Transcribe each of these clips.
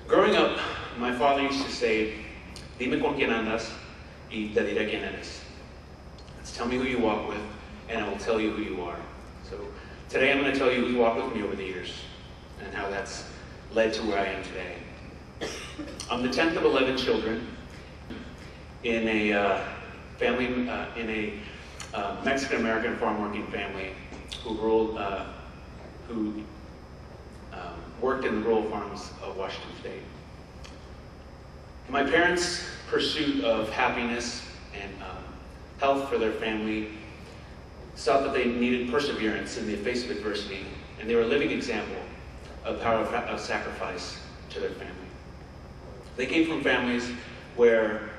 Growing up, my father used to say, "Dime con quién andas y te diré quién eres." Let's tell me who you walk with, and I will tell you who you are. So today I'm going to tell you who's walked with me over the years, and how that's led to where I am today. I'm the 10th of 11 children in a family, in a Mexican-American farm-working family who worked in the rural farms of Washington State. My parents' pursuit of happiness and health for their family saw that they needed perseverance in the face of adversity, and they were a living example of power of sacrifice to their family. They came from families where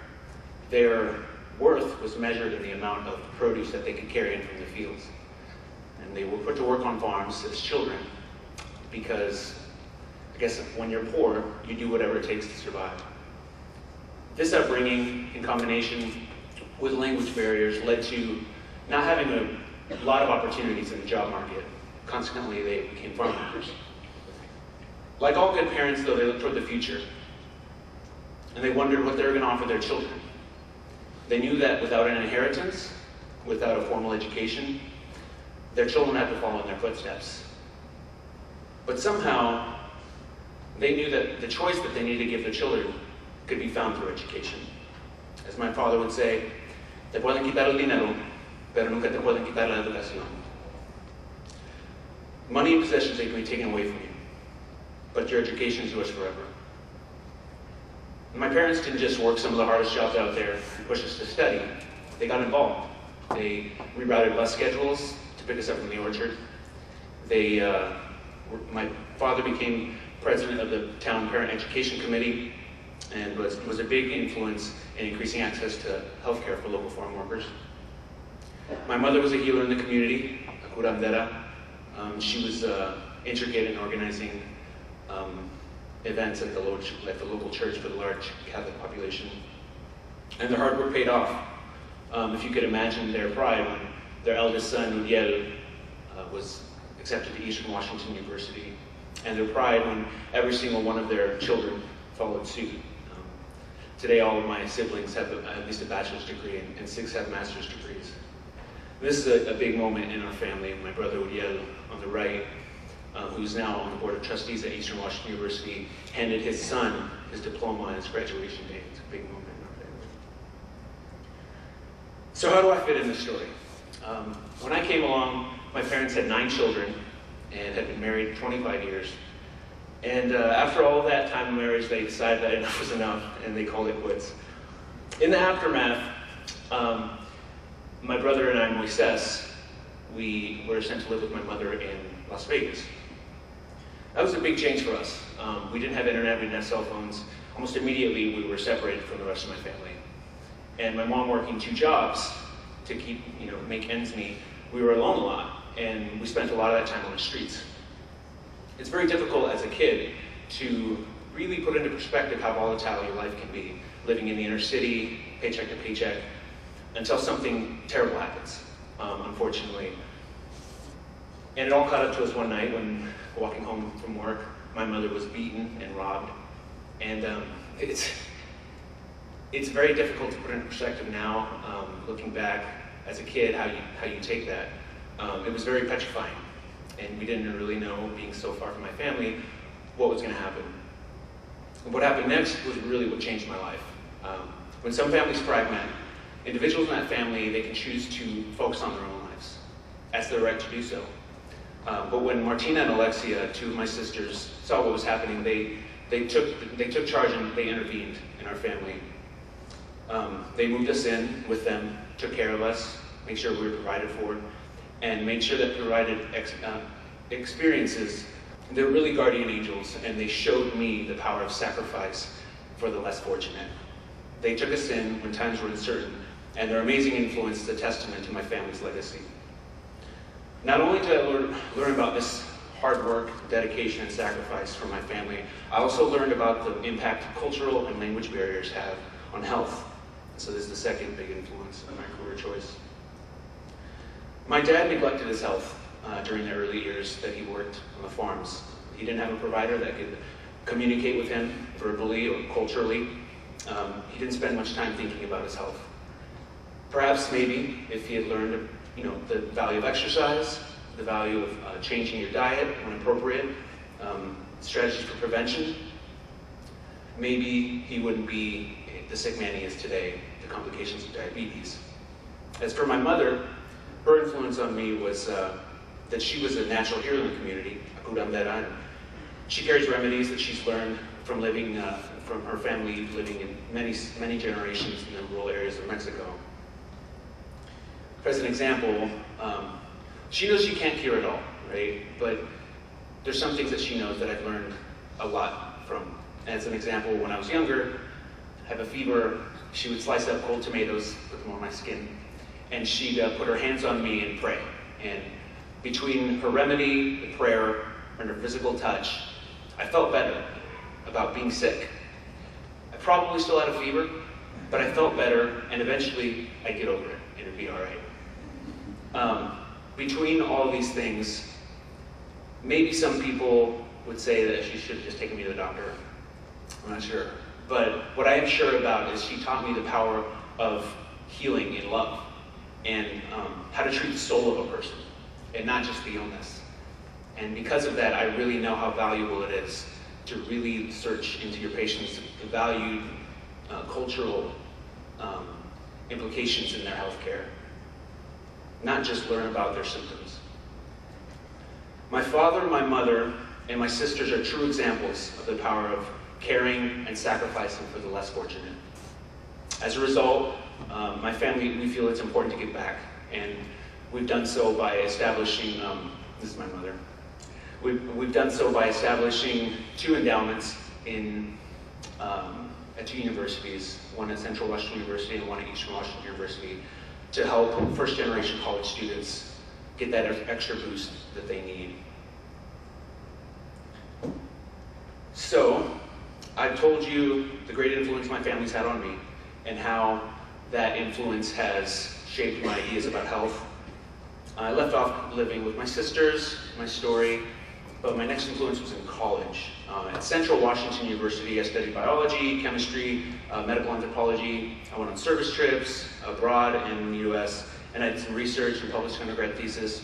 their worth was measured in the amount of produce that they could carry in from the fields. And they were put to work on farms as children because, I guess, when you're poor, you do whatever it takes to survive. This upbringing, in combination with language barriers, led to not having a lot of opportunities in the job market. Consequently, they became farm workers. Like all good parents, though, they looked toward the future, and they wondered what they were going to offer their children. They knew that without an inheritance, without a formal education, their children had to follow in their footsteps. But somehow, they knew that the choice that they needed to give their children could be found through education. As my father would say, "Te pueden quitar el dinero, pero nunca te pueden quitar la educación." Money and possessions, they can be taken away from you, but your education is yours forever. My parents didn't just work some of the hardest jobs out there and push us to study. They got involved. They rerouted bus schedules to pick us up from the orchard. My father became president of the town parent education committee and was a big influence in increasing access to health care for local farm workers. My mother was a healer in the community, a curandera. She was intricate in organizing events at the local church for the large Catholic population. And their hard work paid off. If you could imagine their pride when their eldest son, Uriel, was accepted to Eastern Washington University, and their pride when every single one of their children followed suit. Today, all of my siblings have at least a bachelor's degree, and 6 have master's degrees. This is a big moment in our family. My brother Uriel, on the right, who's now on the board of trustees at Eastern Washington University, handed his son his diploma on his graduation day. It's a big moment in our family. So how do I fit in this story? When I came along, my parents had 9 children and had been married 25 years. And after all that time of marriage, they decided that enough was enough, and they called it quits. In the aftermath, my brother and I, Moises, we were sent to live with my mother in Las Vegas. That was a big change for us. We didn't have internet, we didn't have cell phones. Almost immediately, we were separated from the rest of my family. And my mom working 2 jobs to keep, make ends meet, we were alone a lot, and we spent a lot of that time on the streets. It's very difficult as a kid to really put into perspective how volatile your life can be, living in the inner city, paycheck to paycheck, until something terrible happens, unfortunately. And it all caught up to us one night when, walking home from work, my mother was beaten and robbed. And it's very difficult to put into perspective now, looking back as a kid, how you take that. It was very petrifying. And we didn't really know, being so far from my family, what was going to happen. And what happened next was really what changed my life. When some families fragment, individuals in that family, they can choose to focus on their own lives. That's their right to do so. But when Martina and Alexia, 2 of my sisters, saw what was happening, they took charge and they intervened in our family. They moved us in with them, took care of us, made sure we were provided for, and made sure that provided experiences. They're really guardian angels, and they showed me the power of sacrifice for the less fortunate. They took us in when times were uncertain, and their amazing influence is a testament to my family's legacy. Not only did I learn about this hard work, dedication, and sacrifice from my family, I also learned about the impact cultural and language barriers have on health. So this is the second big influence on my career choice. My dad neglected his health during the early years that he worked on the farms. He didn't have a provider that could communicate with him verbally or culturally. He didn't spend much time thinking about his health. Perhaps maybe if he had learned, the value of exercise, the value of changing your diet when appropriate, strategies for prevention, maybe he wouldn't be the sick man he is today, the complications of diabetes. As for my mother, her influence on me was that she was a natural hero in the community, a curandera. She carries remedies that she's learned from living, from her family living in many generations in the rural areas of Mexico. As an example, she knows she can't cure it all, right? But there's some things that she knows that I've learned a lot from. As an example, when I was younger, have a fever, she would slice up cold tomatoes, put them on my skin, and she'd put her hands on me and pray. And between her remedy, the prayer, and her physical touch, I felt better about being sick. I probably still had a fever, but I felt better, and eventually I'd get over it, and it'd be all right. Between all these things, maybe some people would say that she should have just taken me to the doctor. I'm not sure. But what I am sure about is she taught me the power of healing in love and how to treat the soul of a person and not just the illness. And because of that, I really know how valuable it is to really search into your patients' valued cultural implications in their health care, not just learn about their symptoms. My father, my mother, and my sisters are true examples of the power of caring and sacrificing for the less fortunate. As a result, my family, we feel it's important to give back, and we've done so by establishing, this is my mother, we've done so by establishing 2 endowments at 2 universities, one at Central Washington University and one at Eastern Washington University, to help first-generation college students get that extra boost that they need. So, I've told you the great influence my family's had on me and how that influence has shaped my ideas about health. I left off living with my sisters, my story, but my next influence was in college. At Central Washington University, I studied biology, chemistry, medical anthropology. I went on service trips abroad and in the US, and I did some research and published an undergrad thesis.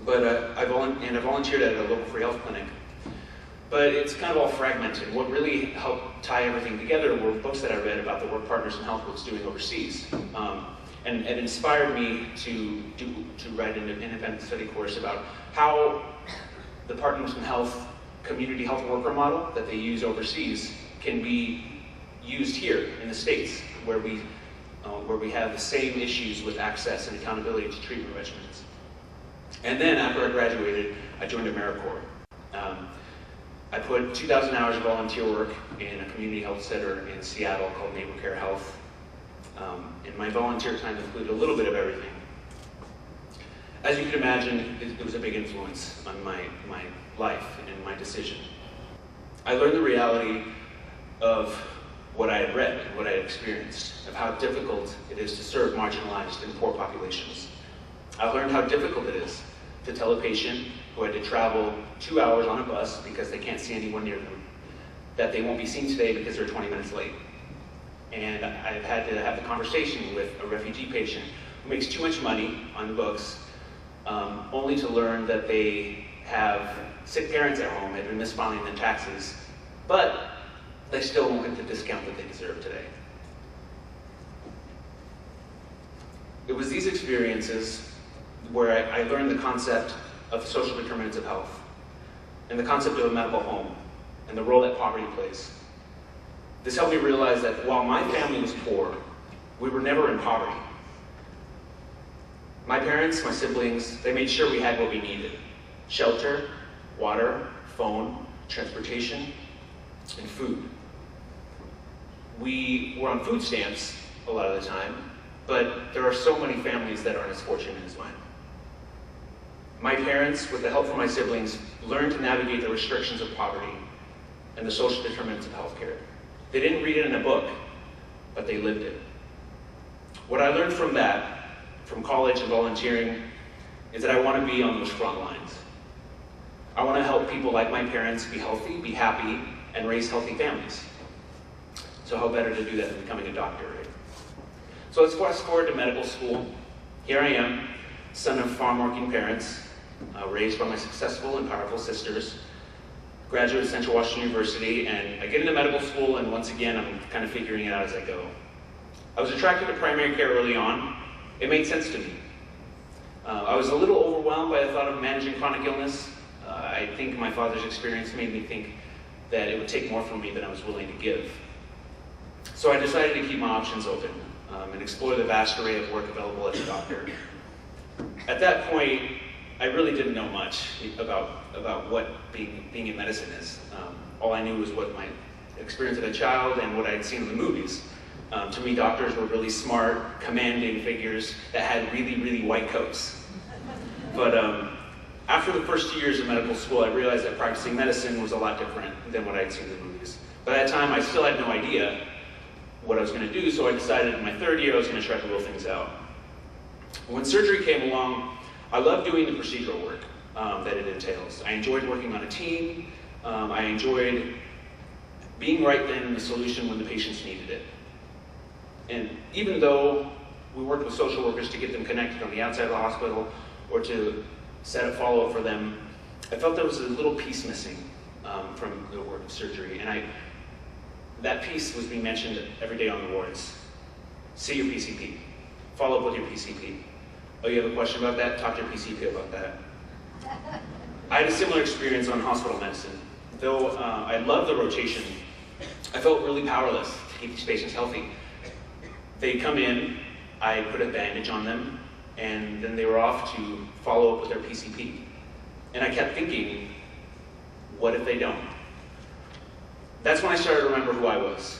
But I volunteered at a local free health clinic. But it's kind of all fragmented. What really helped tie everything together were books that I read about the work Partners in Health was doing overseas. And it inspired me to write an independent study course about how the Partners in Health community health worker model that they use overseas can be used here in the States, where we have the same issues with access and accountability to treatment regimens. And then after I graduated, I joined AmeriCorps. I put 2,000 hours of volunteer work in a community health center in Seattle called Neighbor Care Health. And my volunteer time included a little bit of everything. As you can imagine, it was a big influence on my life and my decision. I learned the reality of what I had read and what I had experienced, of how difficult it is to serve marginalized and poor populations. I learned how difficult it is to tell a patient who had to travel 2 hours on a bus because they can't see anyone near them that they won't be seen today because they're 20 minutes late. And I've had to have the conversation with a refugee patient who makes too much money on books, only to learn that they have sick parents at home, have been misfiling their taxes, but they still won't get the discount that they deserve today. It was these experiences where I learned the concept of social determinants of health, and the concept of a medical home, and the role that poverty plays. This helped me realize that while my family was poor, we were never in poverty. My parents, my siblings, they made sure we had what we needed: shelter, water, phone, transportation, and food. We were on food stamps a lot of the time, but there are so many families that aren't as fortunate as mine. My parents, with the help from my siblings, learned to navigate the restrictions of poverty and the social determinants of healthcare. They didn't read it in a book, but they lived it. What I learned from that, from college and volunteering, is that I want to be on those front lines. I want to help people like my parents be healthy, be happy, and raise healthy families. So how better to do that than becoming a doctor, right? So let's fast forward to medical school. Here I am, son of farm-working parents, raised by my successful and powerful sisters, graduate of Central Washington University, and I get into medical school, and once again, I'm kind of figuring it out as I go. I was attracted to primary care early on. It made sense to me. I was a little overwhelmed by the thought of managing chronic illness. I think my father's experience made me think that it would take more from me than I was willing to give. So I decided to keep my options open and explore the vast array of work available as a doctor. At that point, I really didn't know much about what being in medicine is. All I knew was what my experience as a child and what I'd seen in the movies. To me, doctors were really smart, commanding figures that had really, really white coats. But after the first 2 years of medical school, I realized that practicing medicine was a lot different than what I'd seen in the movies. By that time, I still had no idea what I was going to do, so I decided in my third year I was going to try to roll things out. When surgery came along, I loved doing the procedural work that it entails. I enjoyed working on a team. I enjoyed being right then in the solution when the patients needed it. And even though we worked with social workers to get them connected on the outside of the hospital or to set up follow-up for them, I felt there was a little piece missing from the work of surgery. And that piece was being mentioned every day on the wards. See your PCP. Follow up with your PCP. Oh, you have a question about that? Talk to your PCP about that. I had a similar experience on hospital medicine. Though I love the rotation, I felt really powerless to keep these patients healthy. They'd come in, I'd put a bandage on them, and then they were off to follow up with their PCP. And I kept thinking, what if they don't? That's when I started to remember who I was,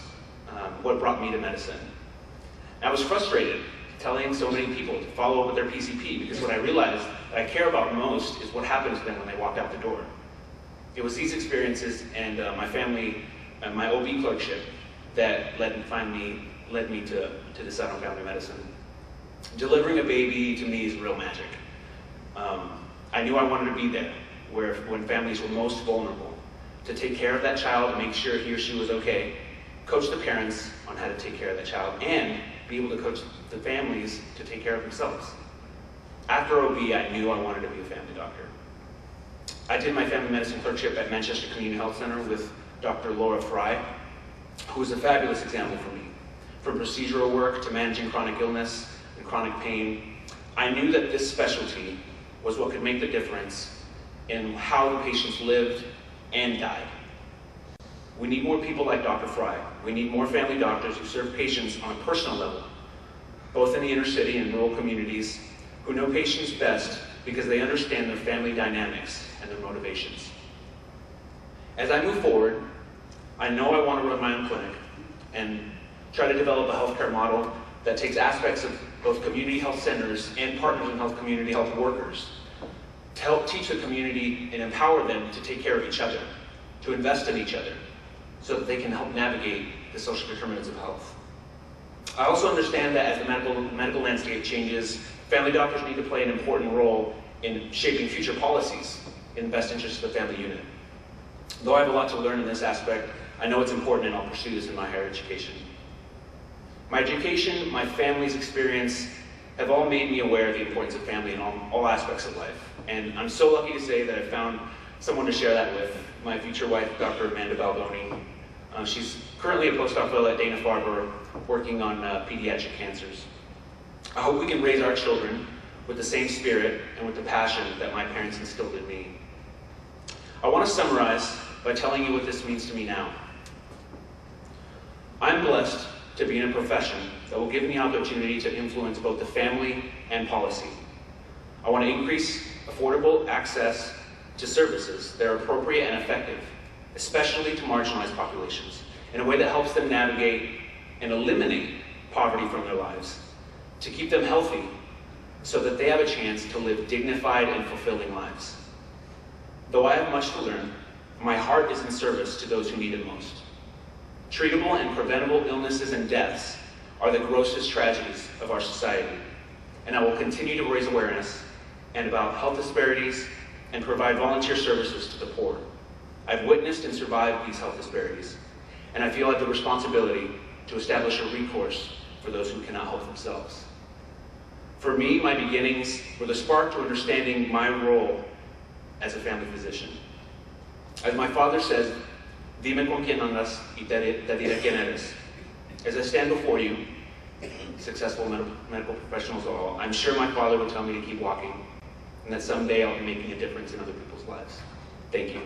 what brought me to medicine. I was frustrated telling so many people to follow up with their PCP because what I realized that I care about most is what happened to them when they walked out the door. It was these experiences and my family, my OB clerkship, that led me to decide on family medicine. Delivering a baby to me is real magic. I knew I wanted to be there when families were most vulnerable, to take care of that child and make sure he or she was okay, coach the parents on how to take care of that child, and be able to coach the families to take care of themselves. After OB, I knew I wanted to be a family doctor. I did my family medicine clerkship at Manchester Community Health Center with Dr. Laura Fry, who was a fabulous example for me. From procedural work to managing chronic illness and chronic pain, I knew that this specialty was what could make the difference in how the patients lived and died. We need more people like Dr. Fry. We need more family doctors who serve patients on a personal level, both in the inner city and rural communities, who know patients best because they understand their family dynamics and their motivations. As I move forward, I know I want to run my own clinic and try to develop a healthcare model that takes aspects of both community health centers and partners in health community health workers to help teach the community and empower them to take care of each other, to invest in each other, so that they can help navigate the social determinants of health. I also understand that as the medical landscape changes, family doctors need to play an important role in shaping future policies in the best interest of the family unit. Though I have a lot to learn in this aspect, I know it's important and I'll pursue this in my higher education. My education, my family's experience have all made me aware of the importance of family in all aspects of life. And I'm so lucky to say that I found someone to share that with, my future wife, Dr. Amanda Balboni. She's currently a postdoc fellow at Dana-Farber working on pediatric cancers. I hope we can raise our children with the same spirit and with the passion that my parents instilled in me. I want to summarize by telling you what this means to me now. I'm blessed to be in a profession that will give me the opportunity to influence both the family and policy. I want to increase affordable access to services that are appropriate and effective, especially to marginalized populations, in a way that helps them navigate and eliminate poverty from their lives, to keep them healthy so that they have a chance to live dignified and fulfilling lives. Though I have much to learn, my heart is in service to those who need it most. Treatable and preventable illnesses and deaths are the grossest tragedies of our society, and I will continue to raise awareness and about health disparities and provide volunteer services to the poor. I've witnessed and survived these health disparities, and I feel I have the responsibility to establish a recourse for those who cannot help themselves. For me, my beginnings were the spark to understanding my role as a family physician. As my father says, "Dime con quién andas y te diré quién eres." As I stand before you, successful medical professionals all, I'm sure my father would tell me to keep walking, and that someday I'll be making a difference in other people's lives. Thank you.